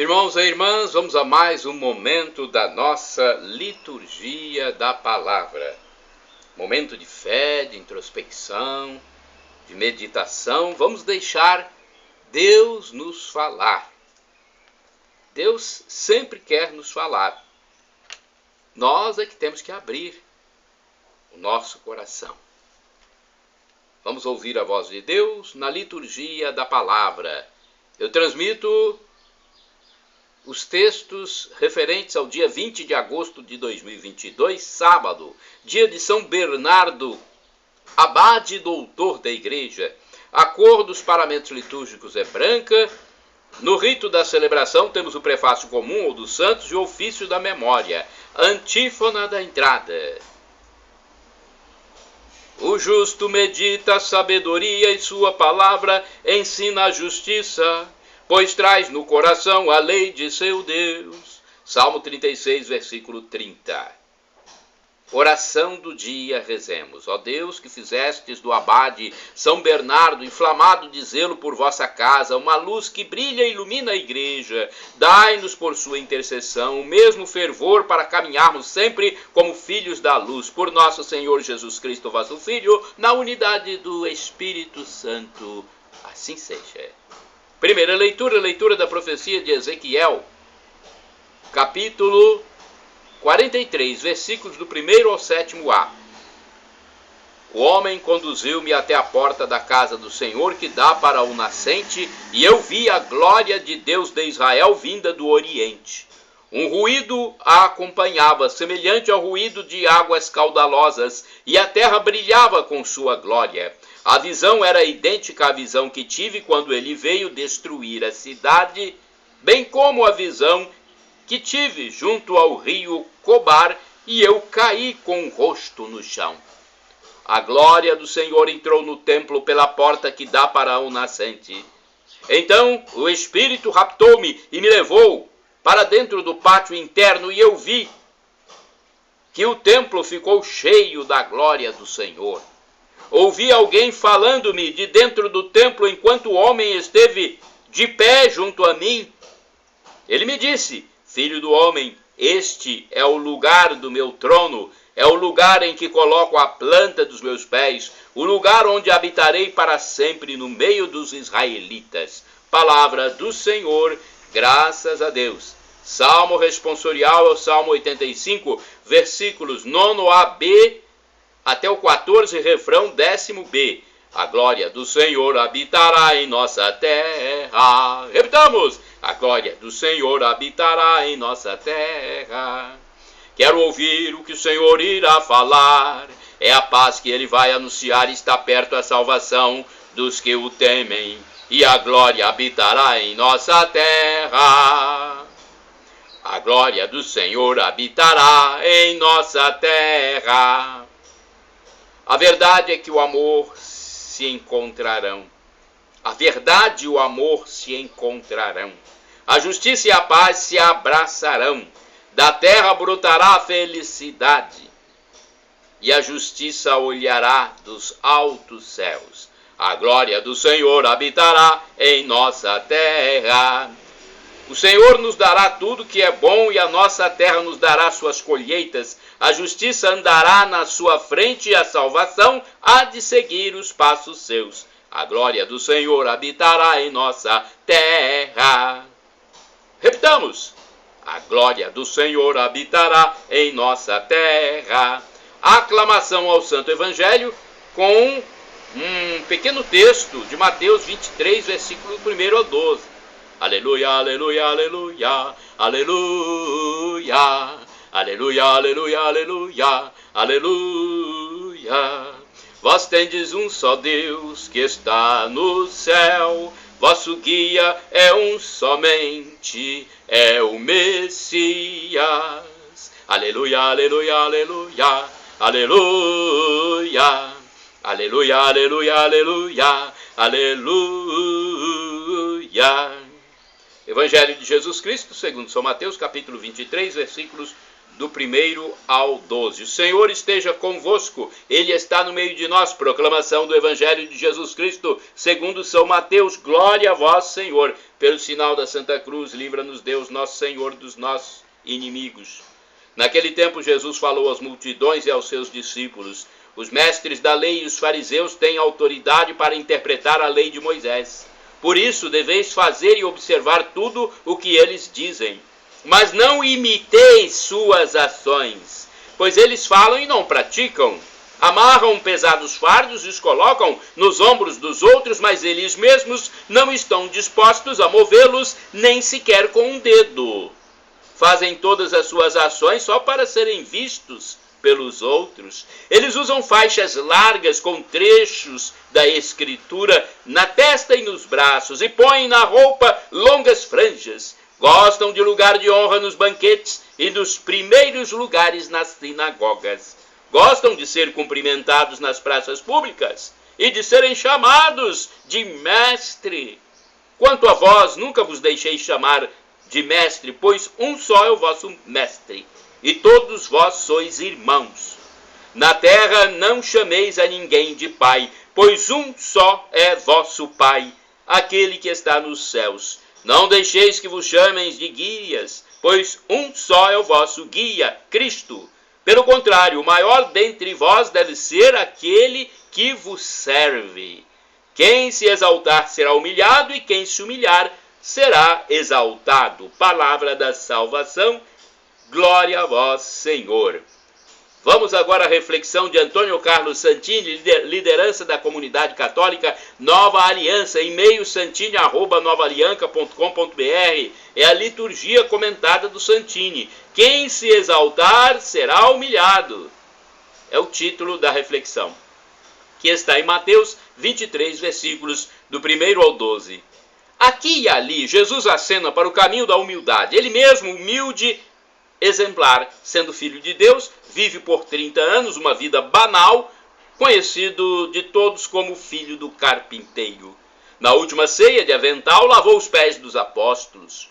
Irmãos e irmãs, vamos a mais um momento da nossa liturgia da palavra. Momento de fé, de introspecção, de meditação. Vamos deixar Deus nos falar. Deus sempre quer nos falar. Nós é que temos que abrir o nosso coração. Vamos ouvir a voz de Deus na liturgia da palavra. Eu transmito os textos referentes ao dia 20 de agosto de 2022, sábado, dia de São Bernardo, abade e doutor da igreja. A cor dos paramentos litúrgicos é branca. No rito da celebração temos o prefácio comum ou dos santos e o ofício da memória. Antífona da entrada. O justo medita a sabedoria e sua palavra ensina a justiça, pois traz no coração a lei de seu Deus. Salmo 36, versículo 30. Oração do dia, rezemos. Ó Deus, que fizestes do abade São Bernardo, inflamado de zelo por vossa casa, uma luz que brilha e ilumina a igreja, dai-nos por sua intercessão o mesmo fervor para caminharmos sempre como filhos da luz, por nosso Senhor Jesus Cristo, vosso Filho, na unidade do Espírito Santo. Assim seja. Primeira leitura da profecia de Ezequiel, capítulo 43, versículos do 1º ao 7º. O homem conduziu-me até a porta da casa do Senhor, que dá para o nascente, e eu vi a glória de Deus de Israel vinda do Oriente. Um ruído a acompanhava, semelhante ao ruído de águas caudalosas, e a terra brilhava com sua glória. A visão era idêntica à visão que tive quando ele veio destruir a cidade, bem como a visão que tive junto ao rio Cobar, e eu caí com o rosto no chão. A glória do Senhor entrou no templo pela porta que dá para o nascente. Então o Espírito raptou-me e me levou para dentro do pátio interno, e eu vi que o templo ficou cheio da glória do Senhor. Ouvi alguém falando-me de dentro do templo enquanto o homem esteve de pé junto a mim. Ele me disse: Filho do homem, este é o lugar do meu trono, é o lugar em que coloco a planta dos meus pés, o lugar onde habitarei para sempre no meio dos israelitas. Palavra do Senhor, graças a Deus. Salmo responsorial é o Salmo 85, versículos 9a-b até o 14, refrão 10b. A glória do Senhor habitará em nossa terra. Repitamos: a glória do Senhor habitará em nossa terra. Quero ouvir o que o Senhor irá falar. É a paz que ele vai anunciar, está perto a salvação dos que o temem. E a glória habitará em nossa terra. A glória do Senhor habitará em nossa terra. A verdade é que o amor se encontrarão. A verdade e o amor se encontrarão. A justiça e a paz se abraçarão. Da terra brotará a felicidade, e a justiça olhará dos altos céus. A glória do Senhor habitará em nossa terra. O Senhor nos dará tudo que é bom, e a nossa terra nos dará suas colheitas. A justiça andará na sua frente, e a salvação há de seguir os passos seus. A glória do Senhor habitará em nossa terra. Repitamos: a glória do Senhor habitará em nossa terra. Aclamação ao Santo Evangelho com um pequeno texto de Mateus 23, versículo 1 ao 12. Aleluia, aleluia, aleluia, aleluia, aleluia, aleluia, aleluia, aleluia. Vós tendes um só Deus que está no céu, vosso guia é um somente, é o Messias. Aleluia, aleluia, aleluia, aleluia, aleluia, aleluia, aleluia, aleluia. Evangelho de Jesus Cristo, segundo São Mateus, capítulo 23, versículos do 1º ao 12. O Senhor esteja convosco, Ele está no meio de nós. Proclamação do Evangelho de Jesus Cristo, segundo São Mateus. Glória a vós, Senhor. Pelo sinal da Santa Cruz, livra-nos Deus, nosso Senhor, dos nossos inimigos. Naquele tempo, Jesus falou às multidões e aos seus discípulos: os mestres da lei e os fariseus têm autoridade para interpretar a lei de Moisés. Por isso, deveis fazer e observar tudo o que eles dizem. Mas não imiteis suas ações, pois eles falam e não praticam. Amarram pesados fardos e os colocam nos ombros dos outros, mas eles mesmos não estão dispostos a movê-los nem sequer com um dedo. Fazem todas as suas ações só para serem vistos pelos outros. Eles usam faixas largas com trechos da Escritura na testa e nos braços e põem na roupa longas franjas. Gostam de lugar de honra nos banquetes e dos primeiros lugares nas sinagogas. Gostam de ser cumprimentados nas praças públicas e de serem chamados de mestre. Quanto a vós, nunca vos deixei chamar de mestre, pois um só é o vosso mestre, e todos vós sois irmãos. Na terra não chameis a ninguém de pai, pois um só é vosso Pai, aquele que está nos céus. Não deixeis que vos chamem de guias, pois um só é o vosso guia, Cristo. Pelo contrário, o maior dentre vós deve ser aquele que vos serve. Quem se exaltar será humilhado, e quem se humilhar será exaltado. Palavra da salvação. Glória a vós, Senhor. Vamos agora à reflexão de Antônio Carlos Santini, liderança da comunidade católica Nova Aliança, e-mail santini@novaalianca.com.br. É a liturgia comentada do Santini. Quem se exaltar será humilhado. É o título da reflexão, que está em Mateus 23, versículos do 1º ao 12. Aqui e ali, Jesus acena para o caminho da humildade. Ele mesmo, humilde, exemplar, sendo filho de Deus, vive por 30 anos uma vida banal, conhecido de todos como filho do carpinteiro. Na última ceia de avental, lavou os pés dos apóstolos.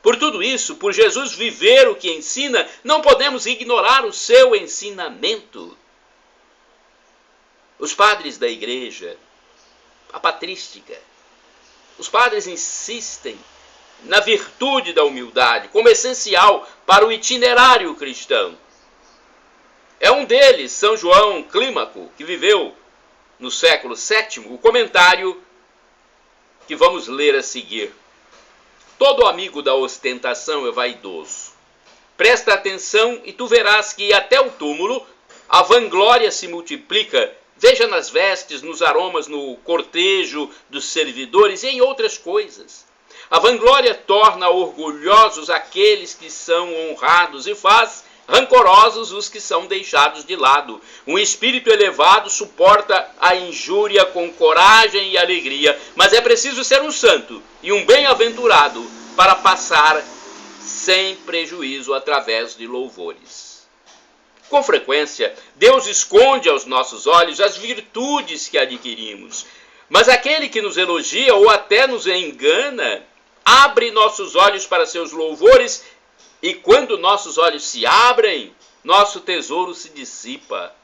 Por tudo isso, por Jesus viver o que ensina, não podemos ignorar o seu ensinamento. Os padres da igreja, a patrística, os padres insistem na virtude da humildade como essencial para o itinerário cristão. É um deles, São João Clímaco, que viveu no século VII, o comentário que vamos ler a seguir. Todo amigo da ostentação é vaidoso. Presta atenção e tu verás que até o túmulo a vanglória se multiplica. Veja nas vestes, nos aromas, no cortejo dos servidores e em outras coisas. A vanglória torna orgulhosos aqueles que são honrados e faz rancorosos os que são deixados de lado. Um espírito elevado suporta a injúria com coragem e alegria, mas é preciso ser um santo e um bem-aventurado para passar sem prejuízo através de louvores. Com frequência, Deus esconde aos nossos olhos as virtudes que adquirimos, mas aquele que nos elogia ou até nos engana abre nossos olhos para seus louvores, e quando nossos olhos se abrem, nosso tesouro se dissipa.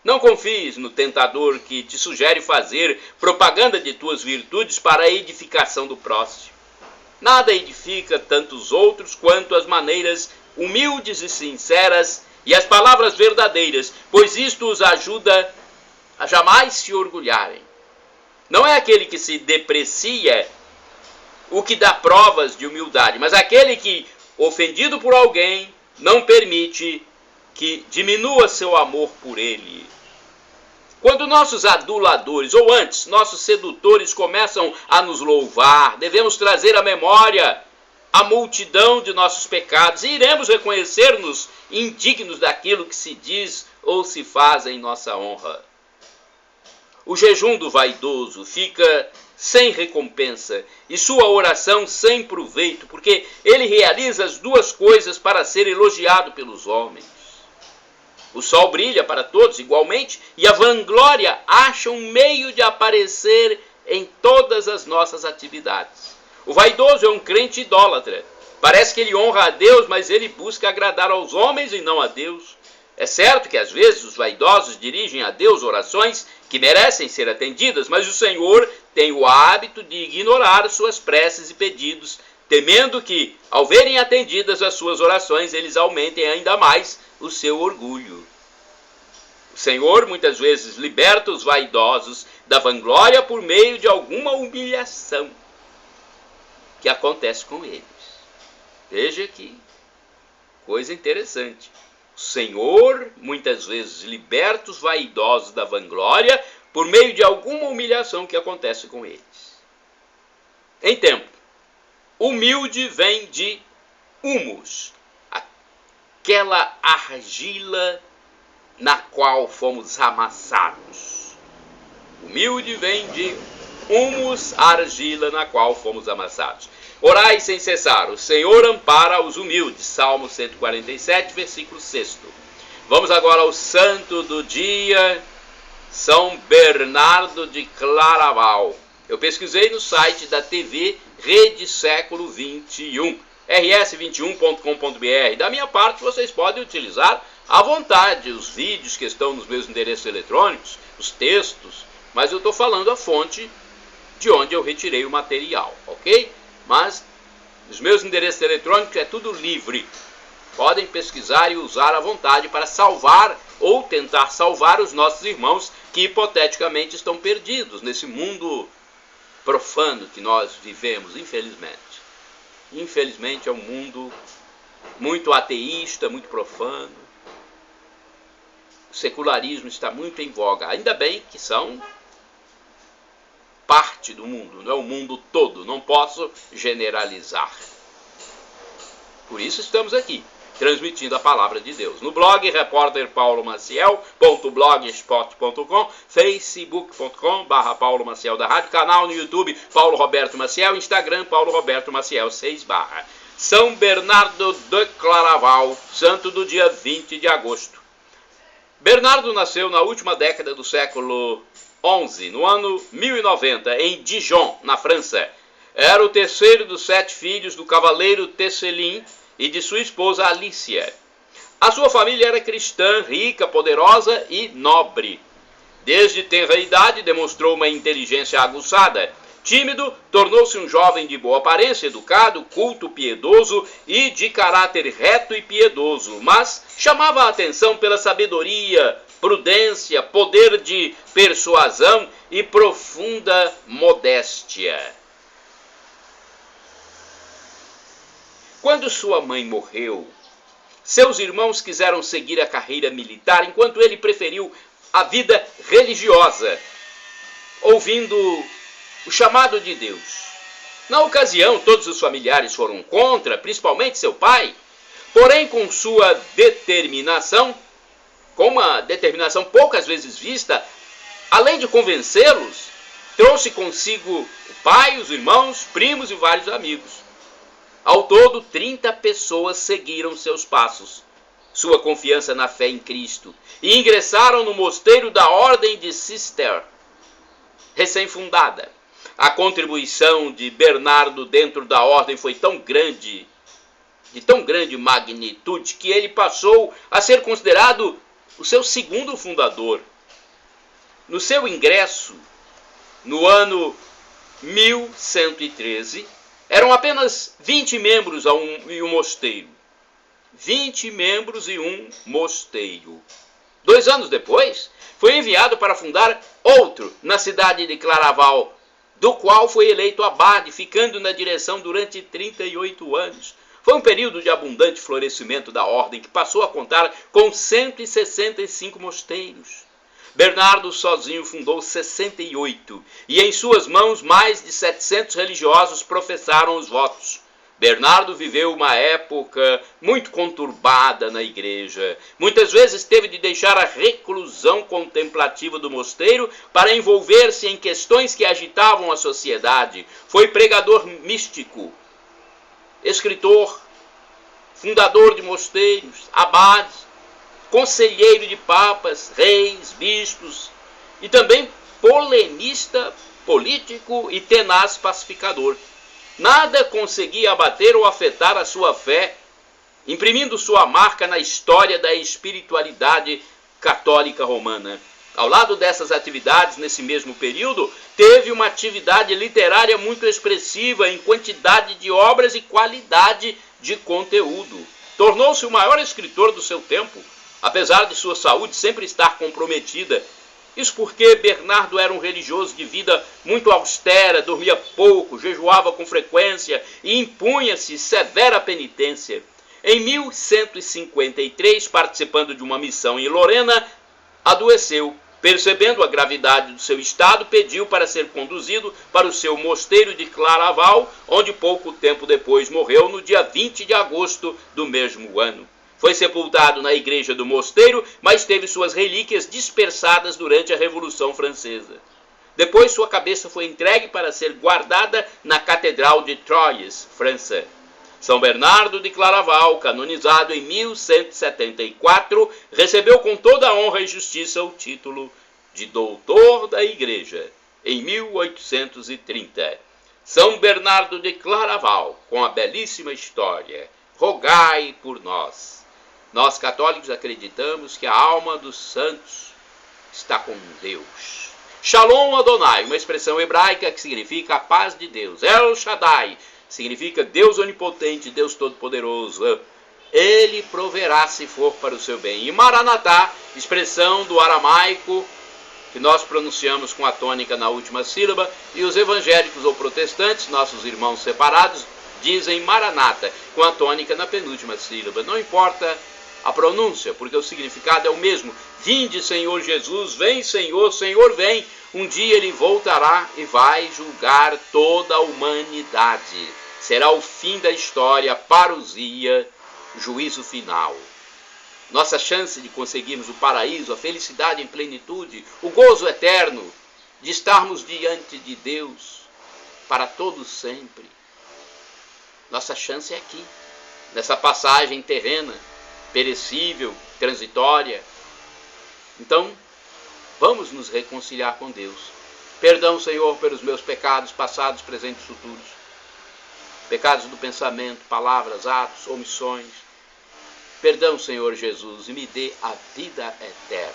Não confies no tentador que te sugere fazer propaganda de tuas virtudes para a edificação do próximo. Nada edifica tanto os outros quanto as maneiras humildes e sinceras e as palavras verdadeiras, pois isto os ajuda a jamais se orgulharem. Não é aquele que se deprecia o que dá provas de humildade, mas aquele que, ofendido por alguém, não permite que diminua seu amor por ele. Quando nossos aduladores, ou antes, nossos sedutores começam a nos louvar, devemos trazer à memória a multidão de nossos pecados e iremos reconhecer-nos indignos daquilo que se diz ou se faz em nossa honra. O jejum do vaidoso fica sem recompensa e sua oração sem proveito, porque ele realiza as duas coisas para ser elogiado pelos homens. O sol brilha para todos igualmente e a vanglória acha um meio de aparecer em todas as nossas atividades. O vaidoso é um crente idólatra Parece que ele honra a Deus, mas ele busca agradar aos homens e não a Deus. É certo que às vezes os vaidosos dirigem a Deus orações que merecem ser atendidas, mas o Senhor tem o hábito de ignorar suas preces e pedidos, temendo que, ao verem atendidas as suas orações, eles aumentem ainda mais o seu orgulho. O Senhor muitas vezes liberta os vaidosos da vanglória por meio de alguma humilhação que acontece com eles. Veja que coisa interessante. O Senhor muitas vezes liberta os vaidosos da vanglória por meio de alguma humilhação que acontece com eles. Em tempo, humilde vem de humus, aquela argila na qual fomos amassados. Humilde vem de humus, argila na qual fomos amassados. Orai sem cessar, o Senhor ampara os humildes. Salmo 147, versículo 6. Vamos agora ao santo do dia, São Bernardo de Claraval. Eu pesquisei no site da TV Rede Século 21, rs21.com.br. Da minha parte, vocês podem utilizar à vontade os vídeos que estão nos meus endereços eletrônicos, os textos, mas eu estou falando a fonte de onde eu retirei o material, ok? Mas os meus endereços eletrônicos é tudo livre. Podem pesquisar e usar à vontade para salvar ou tentar salvar os nossos irmãos que hipoteticamente estão perdidos nesse mundo profano que nós vivemos, infelizmente. Infelizmente é um mundo muito ateísta, muito profano. O secularismo está muito em voga. Ainda bem que são parte do mundo, não é o mundo todo. Não posso generalizar. Por isso estamos aqui, transmitindo a palavra de Deus. No blog repórterpaulomaciel.blogspot.com, facebook.com/Paulo Maciel da Rádio, canal no YouTube Paulo Roberto Maciel, Instagram Paulo Roberto Maciel 6/. São Bernardo de Claraval, santo do dia 20 de agosto. Bernardo nasceu na última década do século XI, no ano 1090, em Dijon, na França. Era o terceiro dos 7 filhos do cavaleiro Tesselin e de sua esposa Alicia. A sua família era cristã, rica, poderosa e nobre. Desde tenra idade demonstrou uma inteligência aguçada. Tímido, tornou-se um jovem de boa aparência, educado, culto, piedoso e de caráter reto e piedoso, mas chamava a atenção pela sabedoria, prudência, poder de persuasão e profunda modéstia. Quando sua mãe morreu, seus irmãos quiseram seguir a carreira militar, enquanto ele preferiu a vida religiosa, ouvindo o chamado de Deus. Na ocasião, todos os familiares foram contra, principalmente seu pai, porém com sua determinação, com uma determinação poucas vezes vista, além de convencê-los, trouxe consigo o pai, os irmãos, primos e vários amigos. Ao todo, 30 pessoas seguiram seus passos, sua confiança na fé em Cristo, e ingressaram no mosteiro da Ordem de Cister, recém-fundada. A contribuição de Bernardo dentro da ordem foi tão grande, de tão grande magnitude, que ele passou a ser considerado o seu segundo fundador. No seu ingresso, no ano 1113, eram apenas 20 membros e um mosteiro. 20 membros e um mosteiro. 2 anos depois, foi enviado para fundar outro na cidade de Claraval, do qual foi eleito abade, ficando na direção durante 38 anos. Foi um período de abundante florescimento da ordem, que passou a contar com 165 mosteiros. Bernardo sozinho fundou 68, e em suas mãos mais de 700 religiosos professaram os votos. Bernardo viveu uma época muito conturbada na igreja. Muitas vezes teve de deixar a reclusão contemplativa do mosteiro para envolver-se em questões que agitavam a sociedade. Foi pregador místico, escritor, fundador de mosteiros, abade, conselheiro de papas, reis, bispos e também polemista político e tenaz pacificador. Nada conseguia abater ou afetar a sua fé, imprimindo sua marca na história da espiritualidade católica romana. Ao lado dessas atividades, nesse mesmo período, teve uma atividade literária muito expressiva em quantidade de obras e qualidade de conteúdo. Tornou-se o maior escritor do seu tempo, apesar de sua saúde sempre estar comprometida. Isso porque Bernardo era um religioso de vida muito austera, dormia pouco, jejuava com frequência e impunha-se severa penitência. Em 1153, participando de uma missão em Lorena, adoeceu. Percebendo a gravidade do seu estado, pediu para ser conduzido para o seu mosteiro de Claraval, onde pouco tempo depois morreu, no dia 20 de agosto do mesmo ano. Foi sepultado na igreja do mosteiro, mas teve suas relíquias dispersadas durante a Revolução Francesa. Depois sua cabeça foi entregue para ser guardada na Catedral de Troyes, França. São Bernardo de Claraval, canonizado em 1174, recebeu com toda a honra e justiça o título de Doutor da Igreja, em 1830. São Bernardo de Claraval, com a belíssima história, rogai por nós. Nós católicos acreditamos que a alma dos santos está com Deus. Shalom Adonai, uma expressão hebraica que significa a paz de Deus. El Shaddai significa Deus onipotente, Deus todo-poderoso. Ele proverá se for para o seu bem. E Maranatá, expressão do aramaico que nós pronunciamos com a tônica na última sílaba, e os evangélicos ou protestantes, nossos irmãos separados, dizem Maranata, com a tônica na penúltima sílaba. Não importa a pronúncia, porque o significado é o mesmo. Vinde, Senhor Jesus, vem, Senhor, Senhor, vem. Um dia ele voltará e vai julgar toda a humanidade. Será o fim da história, parousia, juízo final. Nossa chance de conseguirmos o paraíso, a felicidade em plenitude, o gozo eterno, de estarmos diante de Deus para todo sempre. Nossa chance é aqui, nessa passagem terrena, perecível, transitória. Então, vamos nos reconciliar com Deus. Perdão, Senhor, pelos meus pecados passados, presentes e futuros. Pecados do pensamento, palavras, atos, omissões. Perdão, Senhor Jesus, e me dê a vida eterna.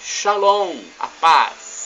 Shalom, a paz.